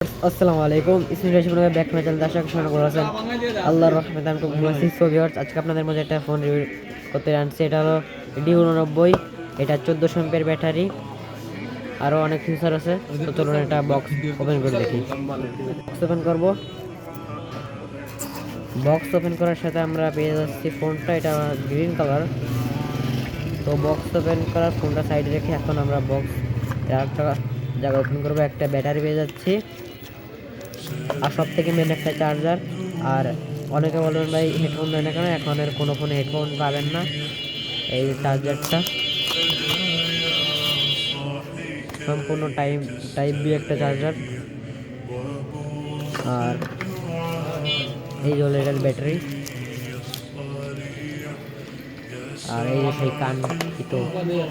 আসসালামু আলাইকুম, ইসমিল রাশি আপনাদের ব্যাক চ্যানেল দর্শক শুনে ভালো আছেন। আল্লাহর রহমতে আমি খুব ভালো আছি। সো ভিউয়ার্স, আজকে আপনাদের মধ্যে একটা ফোন রিভিউ করতে আনছি। এটা হলো D89। এটা 1400 এমপির ব্যাটারি, আরও অনেক ফিচার আছে। তো চলুন এটা বক্স ওপেন করে দেখি। বক্স ওপেন করব। বক্স ওপেন করার সাথে আমরা পেয়ে যাচ্ছি ফোনটা, এটা গ্রিন কালার। তো বক্স ওপেন করার ফোনটা সাইডে রেখে এখন আমরা বক্স একটা জায়গা ওপেন করবো। একটা ব্যাটারি পেয়ে যাচ্ছি, আর সব থেকে মেন একটা চার্জার। আর অনেকে বলবেন ভাই হেডফোন দেয় না কেন, এখনের কোনো ফোনে হেডফোন পাবেন না। এই চার্জারটা সম্পূর্ণ টাইপ বি একটা চার্জার। আর এই হলো এটার ব্যাটারি। আর এই যে সেই কাঙ্ক্ষিত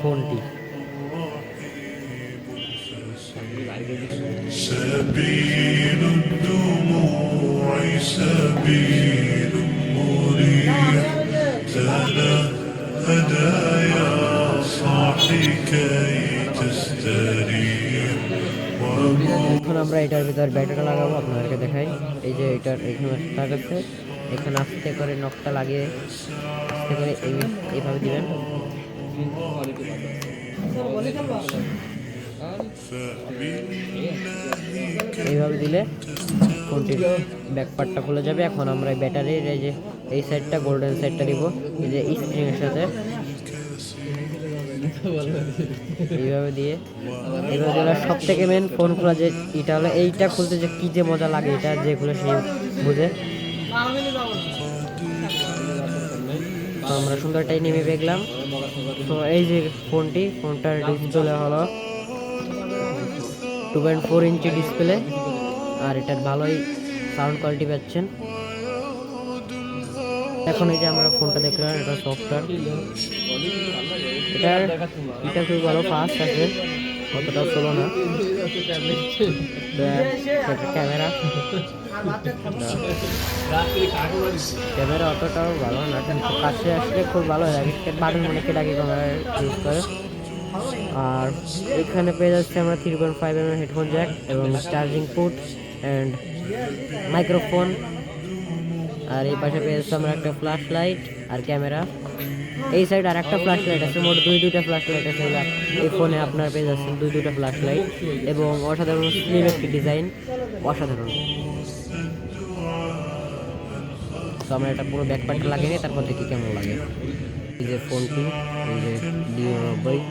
ফোনটি। سبيل الدموع سبيل مريح تلا هدايا صاحي كي تستريح এখন আমরা এটার ভিতর ব্যাটারিটা লাগাবো, আপনাদেরকে দেখাই। এই যে এটার এখানে লাগাচ্ছে, এখানে আস্তে করে নকটা লাগিয়ে আস্তে করে এইভাবে দিবেন। এইভাবে দিলে ফোনটির ব্যাক পার্টটা খুলে যাবে। এখন আমরা ব্যাটারির এই যে এই সাইডটা গোল্ডেন সাইডটা দিব, এই যে স্প্রিংয়ের সাথে এইভাবে দিয়ে এইভাবে দিলে সব থেকে মেন ফোন খোলা যে এটা হলো, এইটা খুলতে যে কি যে মজা লাগে, এটা যে খুলে সেই বুঝে। তো আমরা সুন্দরটাই নেমে দেখলাম। তো এই যে ফোনটার ডিসপ্লে হলো 2.4 ইঞ্চি ডিসপ্লে, আর এটার ভালোই সাউন্ড কোয়ালিটি পাচ্ছেন। এখন এই যে আমরা ফোনটা দেখলাম, এটা সফটওয়্যার, এটা খুবই ভালো, ফাস্ট আছে, অতটাও স্লো না। ক্যামেরা অতটাও ভালো না, কিন্তু কাছে আসলে খুব ভালো লাগে। বাটন মনে কেটাকি ক্যামেরা ইউজ করে। আর এখানে পেয়ে যাচ্ছে আমরা 3.5 mm হেডফোন জ্যাক এবং চার্জিং পোর্ট অ্যান্ড মাইক্রোফোন। আর এই পাশে পেয়ে যাচ্ছে আমরা একটা ফ্ল্যাশ লাইট আর ক্যামেরা। এই সাইড আর একটা ফ্ল্যাশ লাইট আছে, মোট দুইটা ফ্ল্যাশ লাইট আছে এই ফোনে। আপনার পেয়ে যাচ্ছেন দুইটা ফ্ল্যাশ লাইট এবং অসাধারণ স্লিম একটি ডিজাইন, অসাধারণ। তো আমরা এটা পুরো ব্যাক পার্টটা লাগিয়ে নিই, তারপর দেখি কেমন লাগে। এই যে ফোনটি, এই যে D89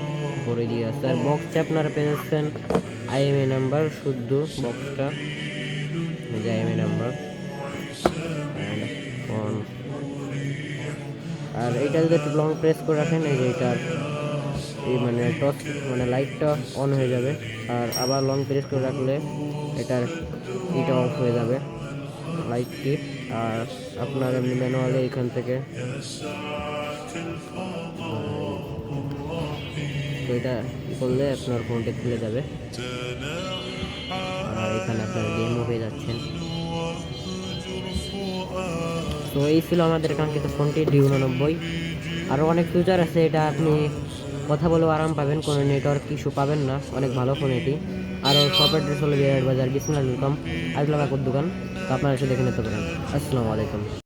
করে দিয়ে আছে। আর বক্সটা আপনারা পেয়ে যাচ্ছেন IMEI নাম্বার, শুদ্ধ বক্সটা, এই যে IMEI নাম্বার ফোন। আর এইটা যদি একটু লং প্রেস করে রাখেন, এই যে এটার এই মানে লাইটটা অন হয়ে যাবে। আর আবার লং প্রেস করে রাখলে এটার এটা অফ হয়ে যাবে লাইটটি। আর আপনার এমনি ম্যানুয়ালি এখান থেকে তো এটা করলে আপনার ফোনটা খুলে যাবে। আর এখানে আপনার গেমও পেয়ে যাচ্ছেন। তো এই ছিল আমাদের কাঙ্ক্ষিত ফোনটি D89। আরও অনেক ফিচার আছে, এটা আপনি কথা বলেও আরাম পাবেন, কোনো নেটওয়ার্ক ইস্যু পাবেন না, অনেক ভালো ফোন এটি। আরও শপ অ্যাড্রেস হলো বিরাট বাজার বিসমিল্লাহ ওয়েলকাম, আজলা কাকুর দোকান। তো আপনারা এসে দেখে নিতে পারেন। আসসালামু আলাইকুম।